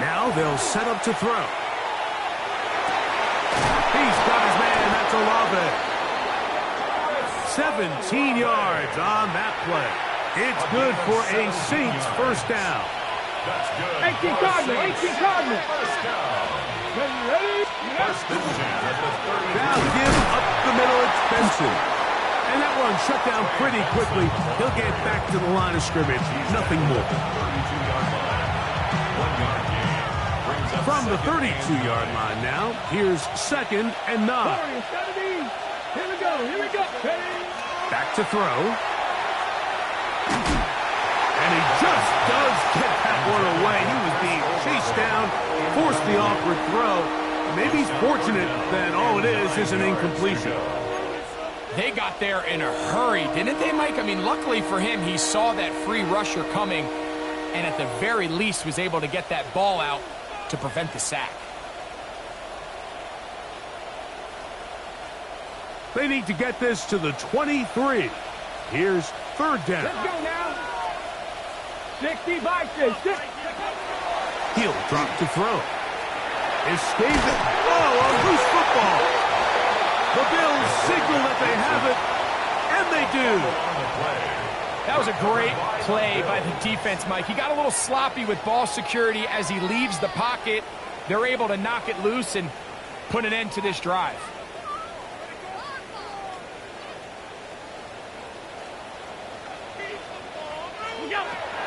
Now they'll set up to throw. He's got his man. That's Olave. 17 yards on that play. It's good for a Saints first down. 18 Cardinals. 18 Cardinals. Now give up the middle. It's Benson. And that one shut down pretty quickly. He'll get back to the line of scrimmage. Nothing more. From the 32-yard line now, here's 2nd and 9. Here we go. Here we go. Back to throw. And he just does get that one away. He was being chased down, forced the awkward throw. Maybe he's fortunate that all it is an incompletion. They got there in a hurry, didn't they, Mike? I mean, luckily for him, he saw that free rusher coming and at the very least was able to get that ball out to prevent the sack. They need to get this to the 23. Here's 3rd down. Let's go now. 60 by 6. He'll drop to throw. Escapes it. Oh, a loose football. The Bills signal that they have it, and they do. That was a great play by the defense, Mike. He got a little sloppy with ball security as he leaves the pocket. They're able to knock it loose and put an end to this drive.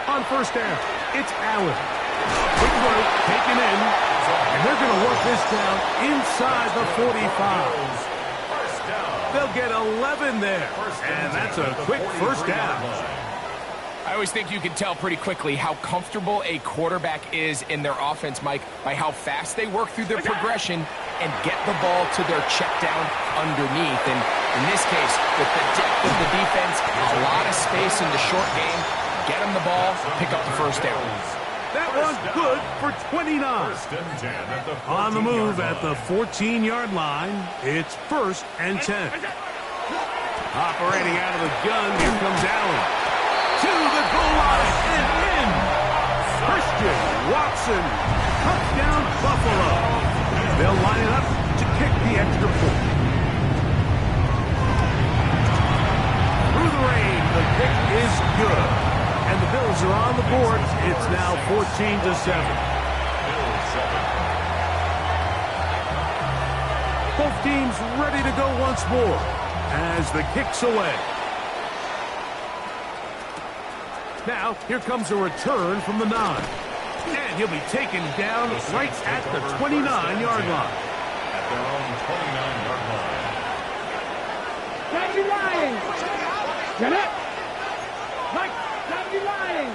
On first down, it's Allen. Quick throw, taken in, and they're going to work this down inside the 45. They'll get 11 there, and that's a quick first down. I always think you can tell pretty quickly how comfortable a quarterback is in their offense, Mike, by how fast they work through their progression and get the ball to their check down underneath. And in this case, with the depth of the defense, a lot of space in the short game, get them the ball, pick up the first down. That one's good for 29. On the move at the 14-yard line, it's 1st and 10. Operating out of the gun, here comes Allen. To the goal line and in. Christian Watson, touchdown Buffalo. They'll line it up to kick the extra point. Through the rain, the kick is good. And the Bills are on the board. It's now 14-7. Both teams ready to go once more as the kick's away. Now, here comes a return from the 9. And he'll be taken down right at the 29-yard line. At their own 29-yard line. Daddy Lying. Get it. Mike, Daddy Lying.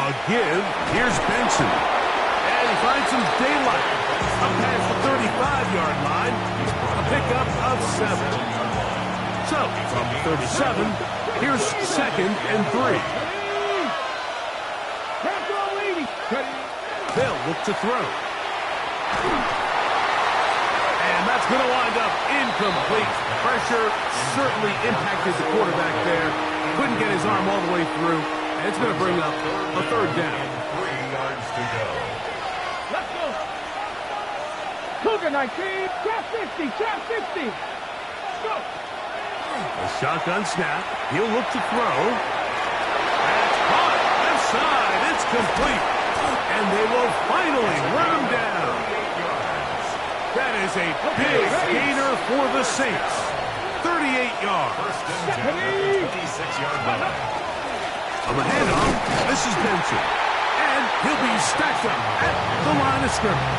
A give. Here's Benson. And he finds some daylight. Up past the 35-yard line. A pickup of 7. So, from 37, here's 2nd and 3. They'll look to throw. And that's going to wind up incomplete. Pressure certainly impacted the quarterback there. Couldn't get his arm all the way through. And it's going to bring up a 3rd down. 3 yards to go. Let's go. Cougar 19, trap 50, trap 50. Go. A shotgun snap. He'll look to throw. That's caught. Left side. It's complete. And they will finally run him down. That is a big gainer for the Saints. 38 yards. 26-yard line. On the handoff, this is Benson. And he'll be stacked up at the line of scrimmage.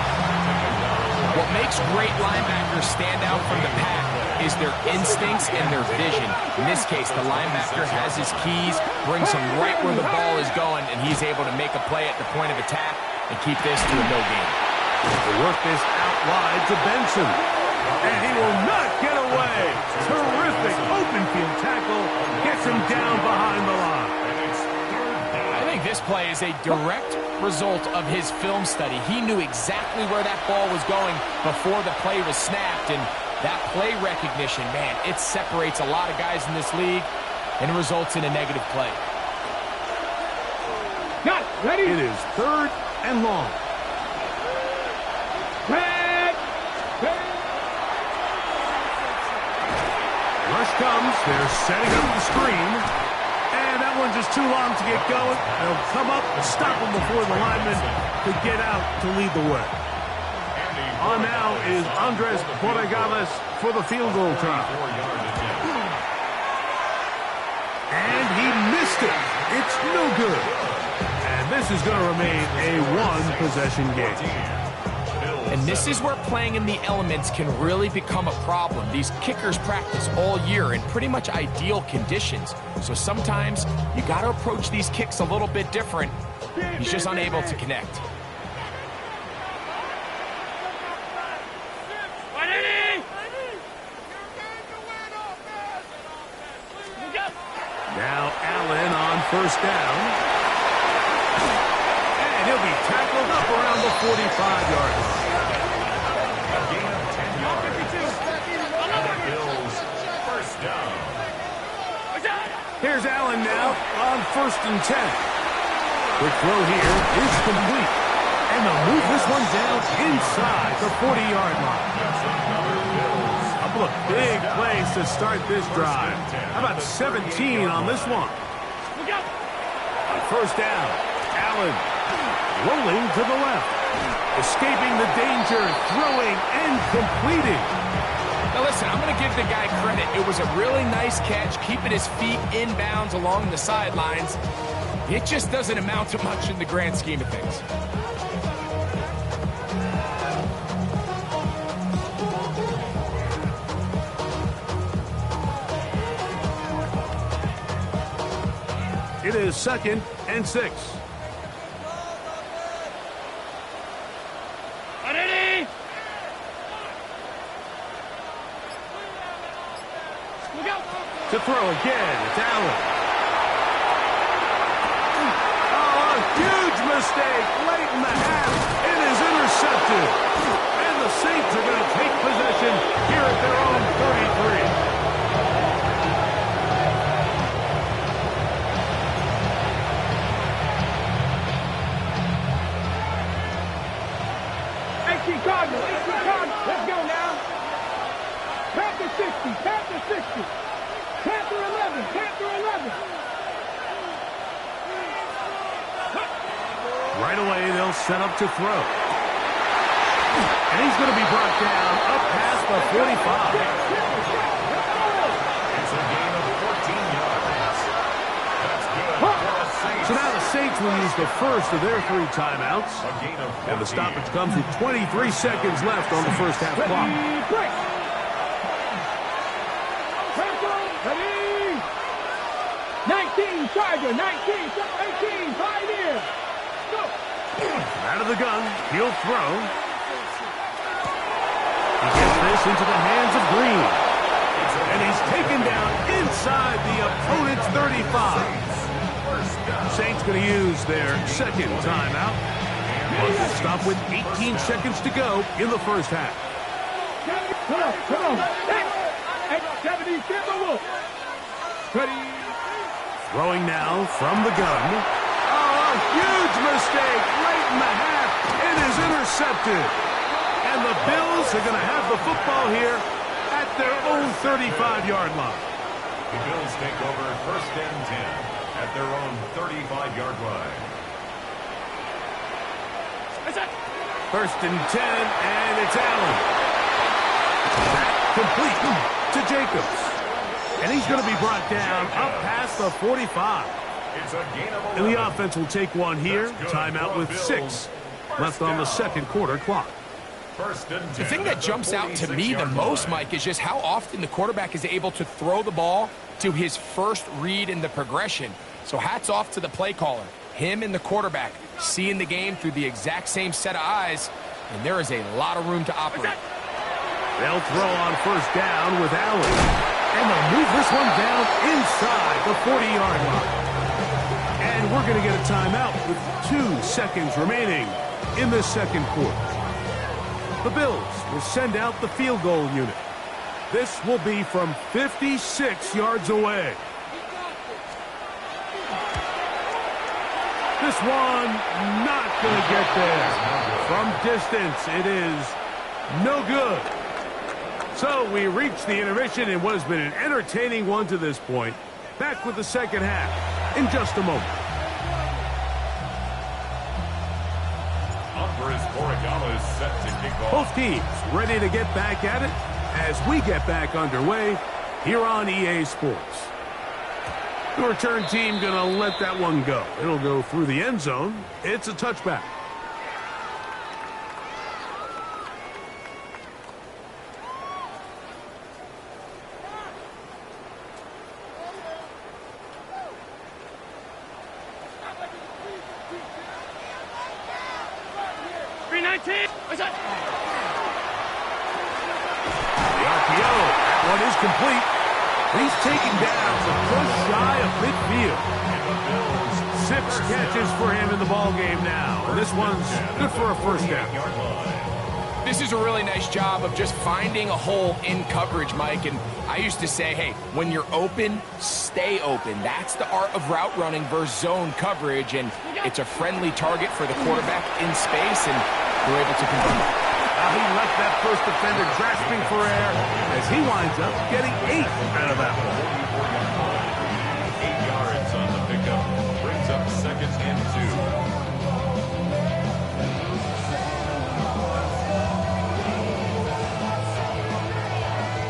What makes great linebackers stand out from the pack is their instincts and their vision. In this case, the linebacker has his keys, brings him right where the ball is going, and he's able to make a play at the point of attack and keep this to a no gain. They work this out wide to Benson. And he will not get away. Terrific open field tackle. Gets him down behind the line. I think this play is a direct result of his film study. He knew exactly where that ball was going before the play was snapped, and that play recognition, man, it separates a lot of guys in this league. and results in a negative play. Got it. Ready? It is 3rd and long. Red. Rush comes. They're setting up the screen. And that one's just too long to get going. They'll come up and stop him before the lineman to get out to lead the way. On now is Andres Borregales for the field goal try. And he missed it. It's no good. And this is going to remain a one-possession game. And this is where playing in the elements can really become a problem. These kickers practice all year in pretty much ideal conditions. So sometimes you got to approach these kicks a little bit different. He's just unable to connect. Now Allen on 1st down. And he'll be tackled up around the 45-yard line. A gain of 10 yards. And the Bills, 1st down. Here's Allen now on 1st and 10. Quick throw here is complete. And they'll move this one down inside the 40-yard line. A couple of big plays to start this drive. How about 17 on this one? On 1st down, Allen rolling to the left. Escaping the danger, throwing and completing. Now listen, I'm going to give the guy credit. It was a really nice catch, keeping his feet inbounds along the sidelines. It just doesn't amount to much in the grand scheme of things. It is 2nd and 6. To throw again, it's Allen. Oh, a huge mistake late in the half. It is intercepted. And the Saints are going to take possession here at their own 33. Let's go now. Panther 60, Panther 60. Panther 11, Panther 11. Right away, they'll set up to throw. And he's going to be brought down up past the 45. It's a gain of 14 yards. That's good for the Saints. So now the Saints will use the first of their 3 timeouts. A gain of 14. And the stoppage comes with 23 seconds left on the first half clock. Ready? 19, Charger, 19, 18, 5 here. Go. Out of the gun, he'll throw. He gets this into the hands of Green. And he's taken down inside the opponent's 35. Saints going to use their 2nd timeout. We'll stop with 18 seconds to go in the first half. Come on. Hey, 70, ready? Throwing now from the gun. Oh, a huge mistake late in the half. It is intercepted. And the Bills are going to have the football here at their own 35-yard line. The Bills take over 1st and 10 at their own 35-yard line. 1st and 10, and it's Allen. That complete to Jacobs. And he's going to be brought down up past the 45. It's a gain of 11. And the offense will take one here. Timeout with 6 left on the 2nd quarter clock. 1st and 10. The thing that jumps out to me the most, Mike, is just how often the quarterback is able to throw the ball to his first read in the progression. So hats off to the play caller. Him and the quarterback seeing the game through the exact same set of eyes, and there is a lot of room to operate. They'll throw on 1st down with Allen. And they'll move this one down inside the 40-yard line. And we're going to get a timeout with 2 seconds remaining in the 2nd quarter. The Bills will send out the field goal unit. This will be from 56 yards away. one not going to get there. From distance, it is no good. So we reach the intermission in what has been an entertaining one to this point. Back with the second half in just a moment. Is set to kick off. Both teams ready to get back at it as we get back underway here on EA Sports. The return team going to let that one go. It'll go through the end zone. It's a touchback. Complete. He's taken down to just shy of midfield. 6 catches for him in the ball game now. And this one's good for a first down. This is a really nice job of just finding a hole in coverage, Mike. And I used to say, hey, when you're open, stay open. That's the art of route running versus zone coverage. And it's a friendly target for the quarterback in space, and they're able to convert. He left that first defender grasping for air as he winds up getting 8 out of that one. 8 yards on the pickup. Brings up 2nd and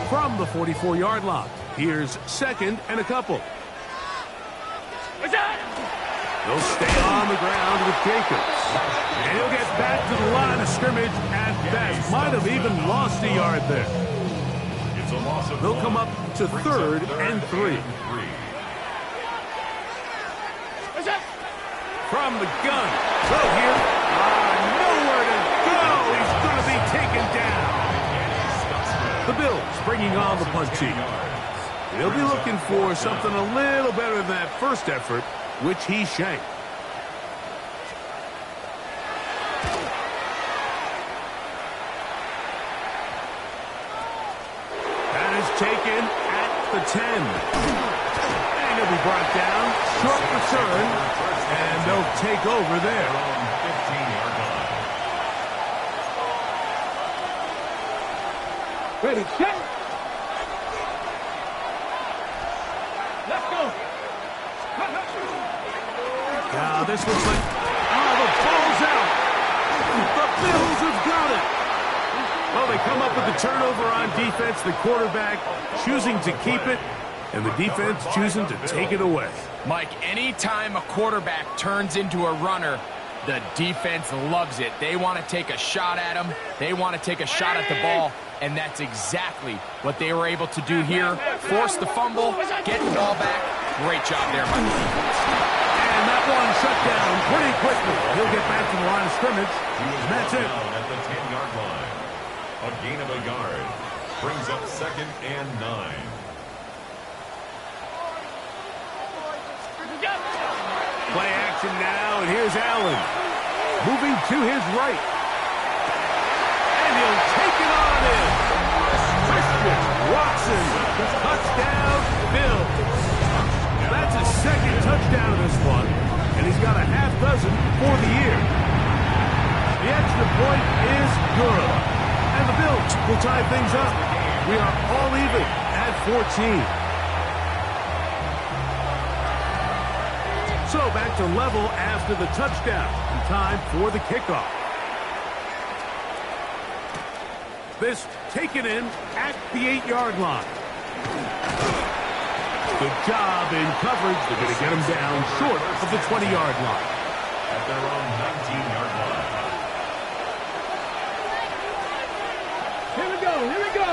2. From the 44-yard line, here's 2nd and a couple. They'll stay on the ground with Jacobs. And he'll get back to the line of scrimmage at best. Might have even lost a yard there. It's a loss of They'll come up to 3rd and 3. From the gun. So here, nowhere to go. He's going to be taken down. The Bills bringing on the punt team. They'll be looking for something a little better than that first effort, which he shanked. That is taken at the 10. And he'll be brought down. Short return. And they'll take over there. 15-yard line. Ready, set. Let's go. Now this looks like, the ball's out. The Bills have got it. Well, they come up with the turnover on defense. The quarterback choosing to keep it, and the defense choosing to take it away. Mike, anytime a quarterback turns into a runner, the defense loves it. They want to take a shot at him. They want to take a shot at the ball, and that's exactly what they were able to do here. Force the fumble, get the ball back. Great job there, Mike. And that one shut down pretty quickly. He'll get back to the line of scrimmage. And that's it. At the 10-yard line. A gain of a yard. Brings up 2nd and 9. Play action now, and here's Allen. Moving to his right. And he'll take it on in. Christian Watson. Touchdown, Bills. That's his 2nd touchdown of this one, and he's got a half dozen for the year. The extra point is good, and the Bills will tie things up. We are all even at 14. So back to level after the touchdown, and time for the kickoff. This taken in at the 8-yard line. Good job in coverage. They're going to get him down short of the 20-yard line. At their own 19-yard line. Here we go, here we go.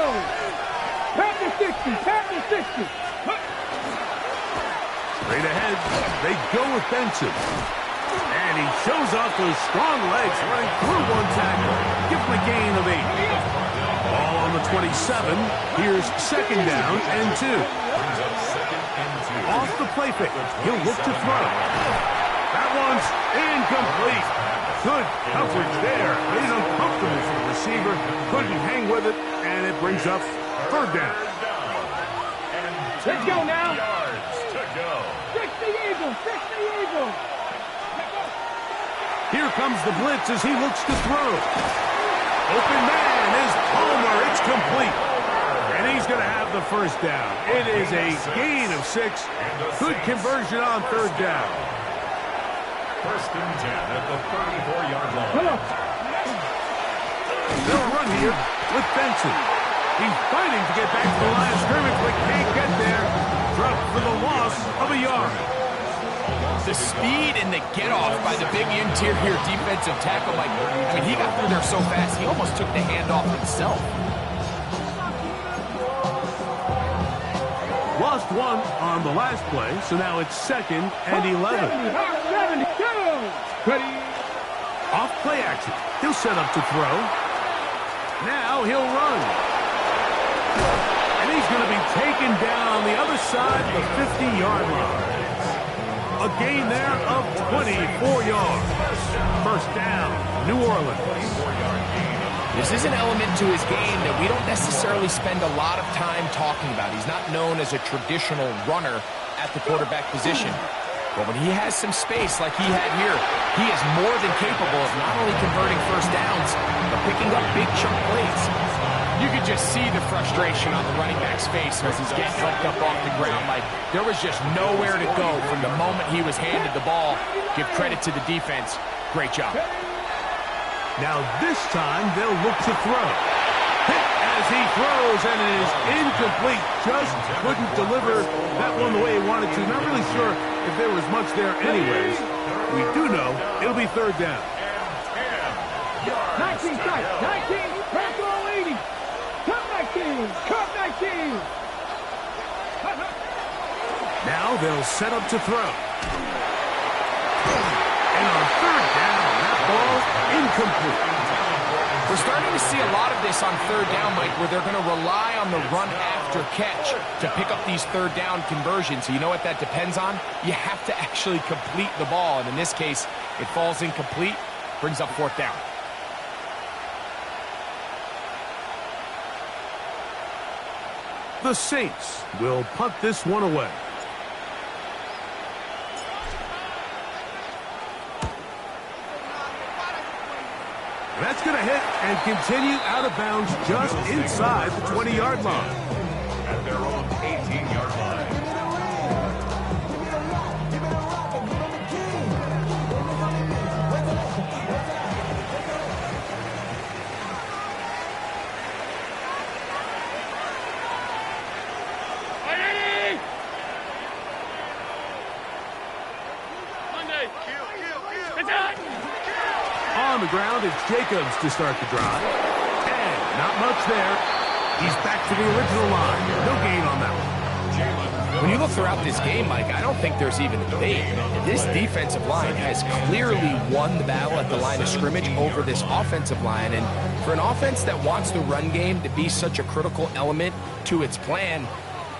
Pat the 60, pat the 60. Straight ahead, they go with Benson. And he shows off those strong legs running through one tackle. Give him a gain of 8. Ball on the 27. Here's 2nd down and 2. Off the play fake. He'll look to throw. That one's incomplete. Good coverage there. Made it uncomfortable for the receiver. Couldn't hang with it, and it brings up 3rd down. Let's go now. yards to go. 60 Eagles, 60 Eagles. Here comes the blitz as he looks to throw. Open man is Palmer. It's complete. And he's going to have the first down. It is a gain of 6. Good conversion on third down. First and 10 at the 34-yard line. They'll run here with Benson. He's fighting to get back to the line of scrimmage, but can't get there. Dropped for the loss of a yard. The speed and the get-off by the big interior defensive tackle, Mike. I mean, he got through there so fast, he almost took the handoff himself. Lost one on the last play, so now it's 2nd and 11. 72. Ready. Off play action. He'll set up to throw. Now he'll run. And he's going to be taken down on the other side of the 50-yard line. A gain there of 24 yards. First down, New Orleans. This is an element to his game that we don't necessarily spend a lot of time talking about. He's not known as a traditional runner at the quarterback position. But when he has some space like he had here, he is more than capable of not only converting first downs, but picking up big chunk plays. You could just see the frustration on the running back's face as he's getting helped up off the ground. Like, there was just nowhere to go from the moment he was handed the ball. Give credit to the defense. Great job. Now this time they'll look to throw. Hit as he throws, and it is incomplete. Just couldn't deliver that one the way he wanted to. Not really sure if there was much there anyways. We do know it'll be third down. 19 strikes. 19. Press all 80. Cut 19. Cut 19. Now they'll set up to throw. And on third down, that ball incomplete. We're starting to see a lot of this on third down, Mike, where they're going to rely on the run after catch to pick up these third down conversions. So you know what that depends on? You have to actually complete the ball. And in this case, it falls incomplete, brings up fourth down. The Saints will punt this one away. That's going to hit and continue out of bounds just inside the 20-yard line. At their own 18-yard line. On the ground, it's Jacobs to start the drive. And not much there. He's back to the original line. No gain on that one. When you look throughout this game, Mike, I don't think there's even a debate. This defensive line has clearly won the battle at the line of scrimmage over this offensive line. And for an offense that wants the run game to be such a critical element to its plan,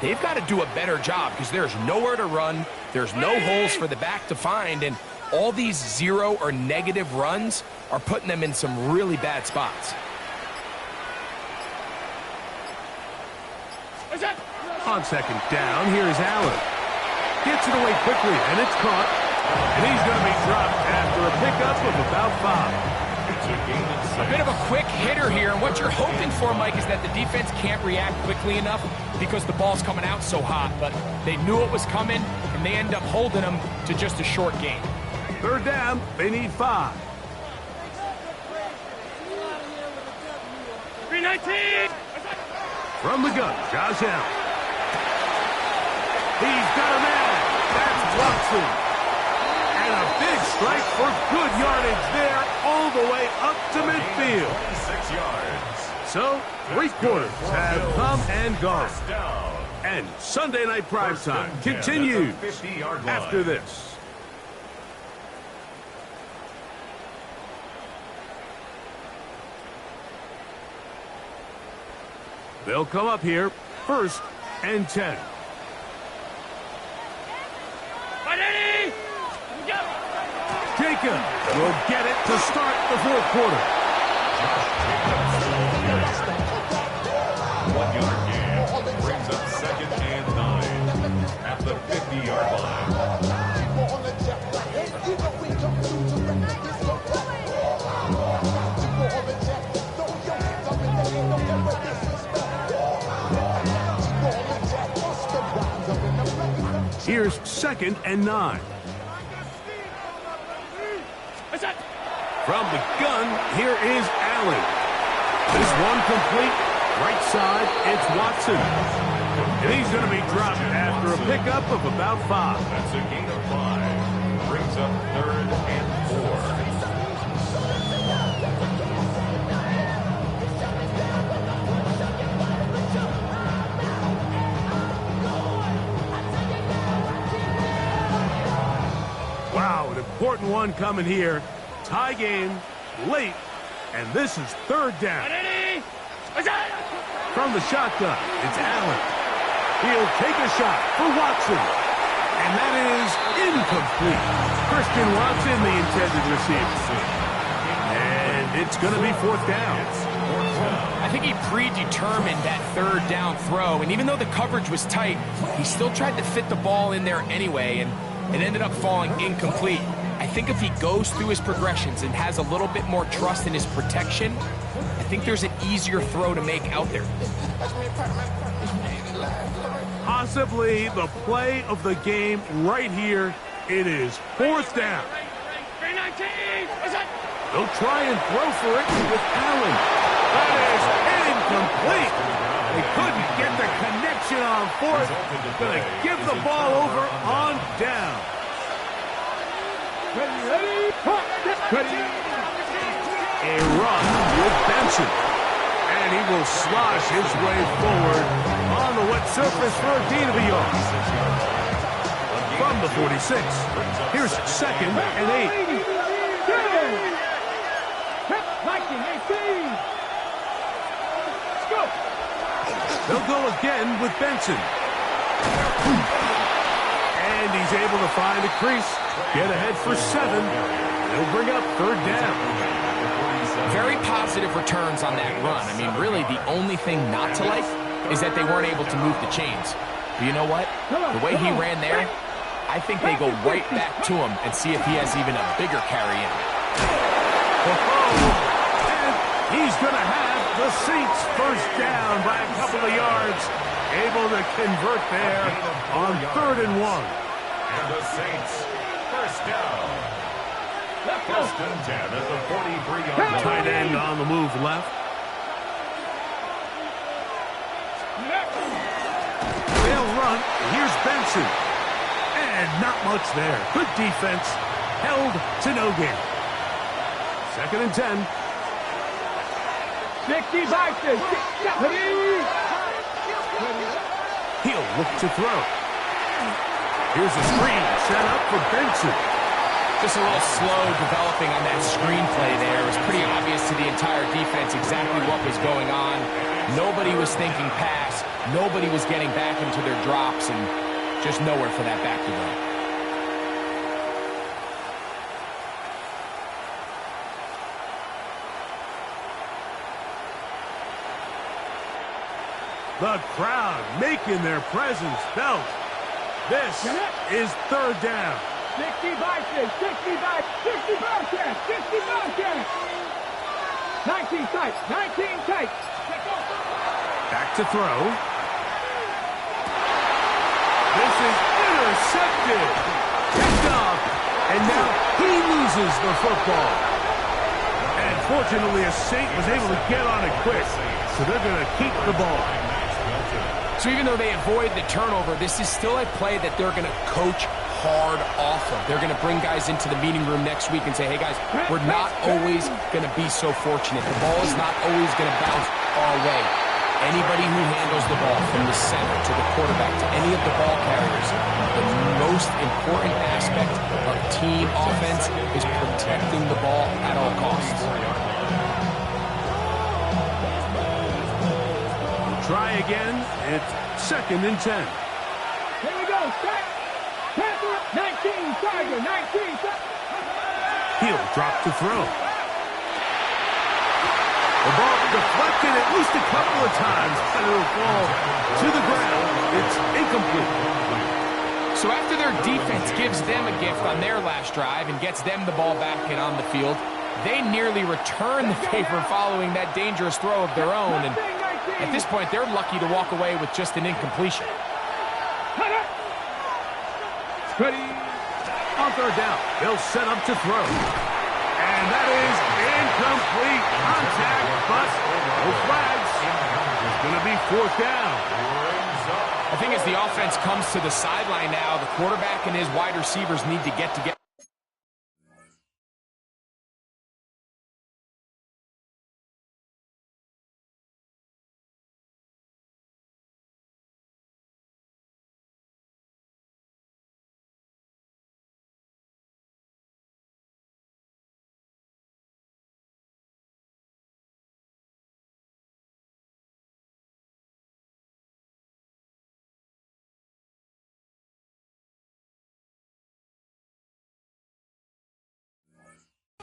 they've got to do a better job because there's nowhere to run. There's no holes for the back to find. And all these zero or negative runs are putting them in some really bad spots. On second down, here's Allen. Gets it away quickly, and it's caught. And he's going to be dropped after a pickup of about 5. A bit of a quick hitter here, and what you're hoping for, Mike, is that the defense can't react quickly enough because the ball's coming out so hot. But they knew it was coming, and they end up holding them to just a short gain. Third down, they need 5. 319. From the gun, Josh Allen. He's got a man. That's Watson. And a big strike for good yardage there all the way up to midfield. 6 yards. So, 3 quarters have come and gone. And Sunday Night Primetime continues after this. They'll come up here, 1st and 10. Jacob will get it to start the 4th quarter. 1 yard gain brings up 2nd and 9 at the 50-yard line. Here's 2nd and 9. From the gun, here is Allen. This one complete. Right side, it's Watson. And he's going to be dropped after a pickup of about 5. That's a gain of 5. Brings up 3rd and 4. Wow, an important one coming here. Tie game, late, and this is 3rd down. From the shotgun, it's Allen. He'll take a shot for Watson. And that is incomplete. Christian Watson, the intended receiver. And it's going to be 4th down. I think he predetermined that 3rd down throw, and even though the coverage was tight, he still tried to fit the ball in there anyway, and it ended up falling incomplete. I think if he goes through his progressions and has a little bit more trust in his protection, I think there's an easier throw to make out there. Possibly the play of the game right here. It is 4th down. They'll try and throw for it with Allen. That is incomplete. They couldn't get the connection on 4th. Going to give the ball over on down. A run with Benson. And he will slosh his way forward on the wet surface for a gain of a yard. From the 46, here's 2nd and 8. They'll go again with Benson. And he's able to find a crease. Get ahead for 7. They'll bring up 3rd down. Very positive returns on that run. I mean, really, the only thing not to like is that they weren't able to move the chains. But you know what? The way he ran there, I think they go right back to him and see if he has even a bigger carry in. And he's going to have the Saints 1st down by a couple of yards. Able to convert there on 3rd and 1. And the Saints 1st down. 1st and 10 at the 43-yard line. Tight end on the move left. They'll run. Here's Benson. And not much there. Good defense. Held to no gain. 2nd and 10. 65. He'll look to throw. Here's a screen set up for Benson. Just a little slow developing on that screenplay there. It was pretty obvious to the entire defense exactly what was going on. Nobody was thinking pass. Nobody was getting back into their drops, and just nowhere for that back to go. The crowd making their presence felt. This is 3rd down. 65. 19 tight. Back to throw. This is intercepted. Picked off. And now he loses the football. And fortunately, a Saint was able to get on it quick. So they're going to keep the ball. So even though they avoid the turnover, this is still a play that they're going to coach hard off of. They're going to bring guys into the meeting room next week and say, hey guys, we're not always going to be so fortunate. The ball is not always going to bounce our way. Anybody who handles the ball from the center to the quarterback to any of the ball carriers, the most important aspect of team offense is protecting the ball at all costs. Try again. It's 2nd and 10. Here we go. Set. 19. Tiger. 19. He'll drop to throw. The ball deflected at least a couple of times, and it'll fall to the ground. It's incomplete. So after their defense gives them a gift on their last drive and gets them the ball back and on the field, they nearly return the favor following that dangerous throw of their own. And at this point, they're lucky to walk away with just an incompletion. Ready. On third down, they'll set up to throw. And that is incomplete. Contact, but no flags. It's going to be fourth down. I think as the offense comes to the sideline now, the quarterback and his wide receivers need to get together.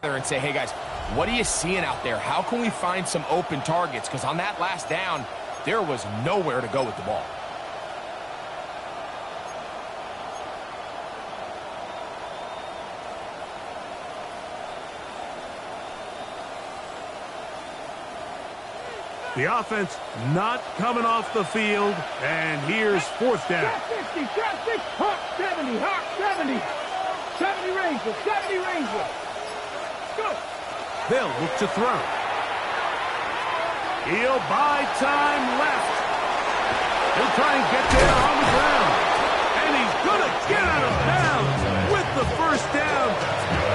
And say, hey guys, what are you seeing out there? How can we find some open targets? Because on that last down, there was nowhere to go with the ball. The offense not coming off the field, and here's fourth down. Trap 60, trap 60, Hawk 70, Hawk 70. 70 Ranger, 70 Ranger. Go. They'll look to throw. He'll buy time left. He'll try and get there on the ground. And he's going to get out of bounds with the first down.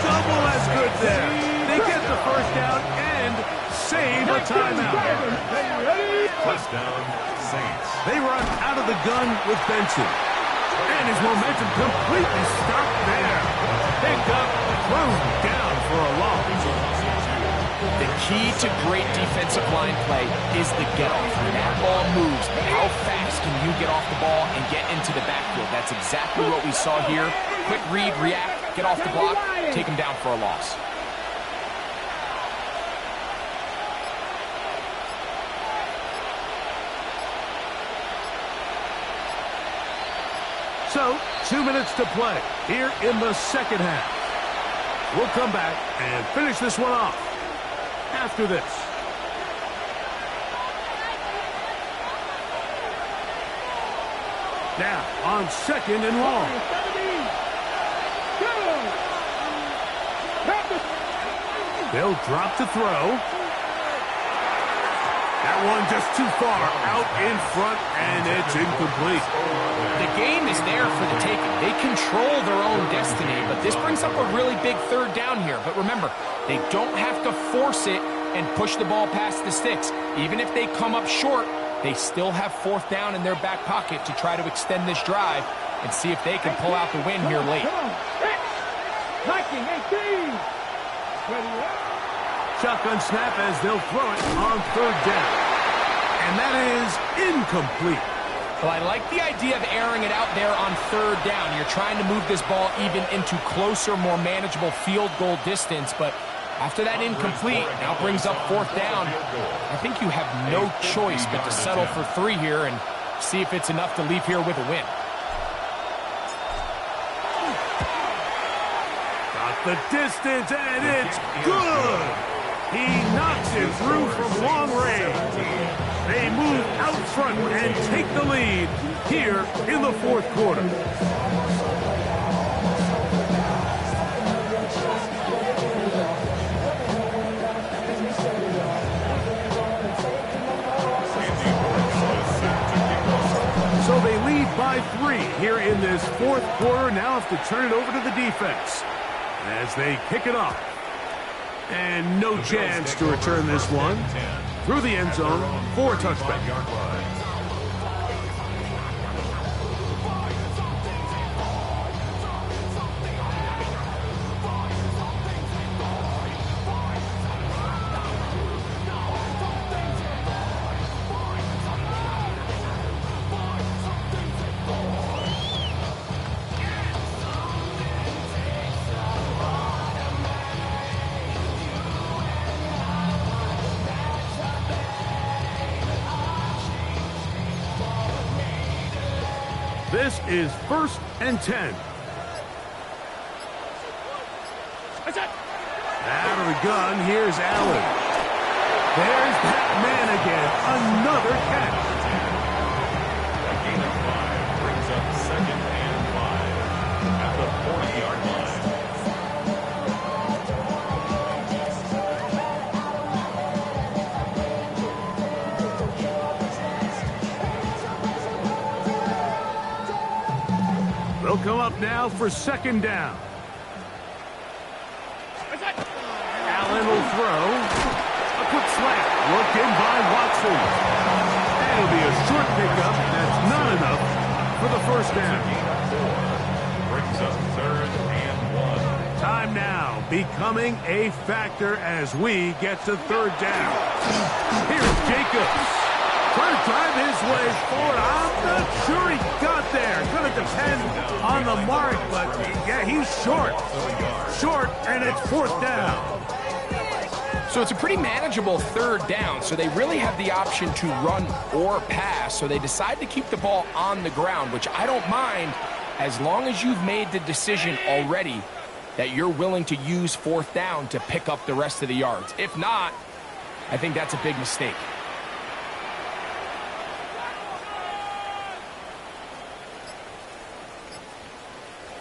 Double as good there. They get the first down and save a timeout. Touchdown, Saints. They run out of the gun with Benson. And his momentum completely stopped there. Picked up, thrown down for a loss. The key to great defensive line play is the get-off. When that ball moves, how fast can you get off the ball and get into the backfield? That's exactly what we saw here. Quick read, react, get off the block, take him down for a loss. So, 2 minutes to play here in the second half. We'll come back and finish this one off after this. Now, on second and long. They'll drop to throw. That one just too far out in front, and it's incomplete. The game is there for the taking. They control their own destiny, but this brings up a really big third down here. But remember, they don't have to force it and push the ball past the sticks. Even if they come up short, they still have fourth down in their back pocket to try to extend this drive and see if they can pull out the win here late. Viking 18. Shotgun snap as they'll throw it on third down. And that is incomplete. Well, I like the idea of airing it out there on third down. You're trying to move this ball even into closer, more manageable field goal distance, but after that incomplete, now brings up fourth down. I think you have no choice but to settle for 3 here and see if it's enough to leave here with a win. Got the distance, and it's good. He knocks it through from long range. They move out front and take the lead here in the fourth quarter. So they lead by 3 here in this fourth quarter. Now have to turn it over to the defense as they kick it off. And no chance to return this one through the end zone for a touchback. This is 1st and 10. Out of the gun, here's Allen. There's that man again. Another catch. A gain of 5 brings up 2nd and 5. At now for second down. Allen will throw. A quick slant. Look in by Watson. It'll be a short pickup. That's not enough for the first down. Brings up 3rd and 1. Time now becoming a factor as we get to 3rd down. Here's Jacobs. Trying to drive his way forward. I'm not sure he got there. Going to depend on the mark, but yeah, he's short. Short, and it's 4th down. So it's a pretty manageable 3rd down, so they really have the option to run or pass, so they decide to keep the ball on the ground, which I don't mind as long as you've made the decision already that you're willing to use 4th down to pick up the rest of the yards. If not, I think that's a big mistake.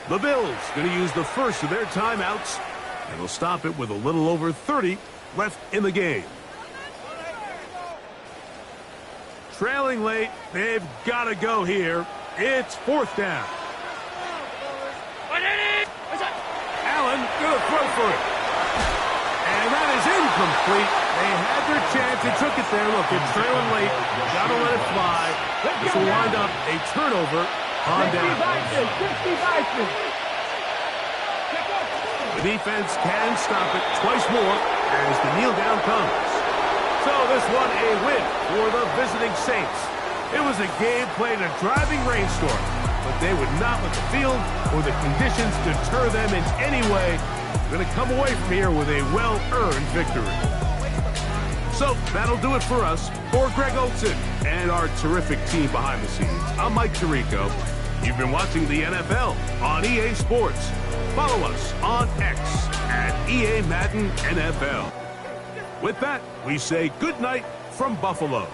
The Bills going to use the first of their timeouts, and they'll stop it with a little over 30 left in the game. Trailing late, they've got to go here. It's 4th down. Allen going to throw for it. And that is incomplete. They had their chance. They took it there. Look, it's trailing late. Got to let it fly. This will wind up a turnover on down. The defense can stop it twice more as the kneel down comes. So this one a win for the visiting Saints. It was a game played in a driving rainstorm, but they would not let the field or the conditions deter them in any way. They're going to come away from here with a well-earned victory. So that'll do it for us. For Greg Olson and our terrific team behind the scenes, I'm Mike Tirico. You've been watching the NFL on EA Sports. Follow us on X at EA Madden NFL. With that, we say good night from Buffalo.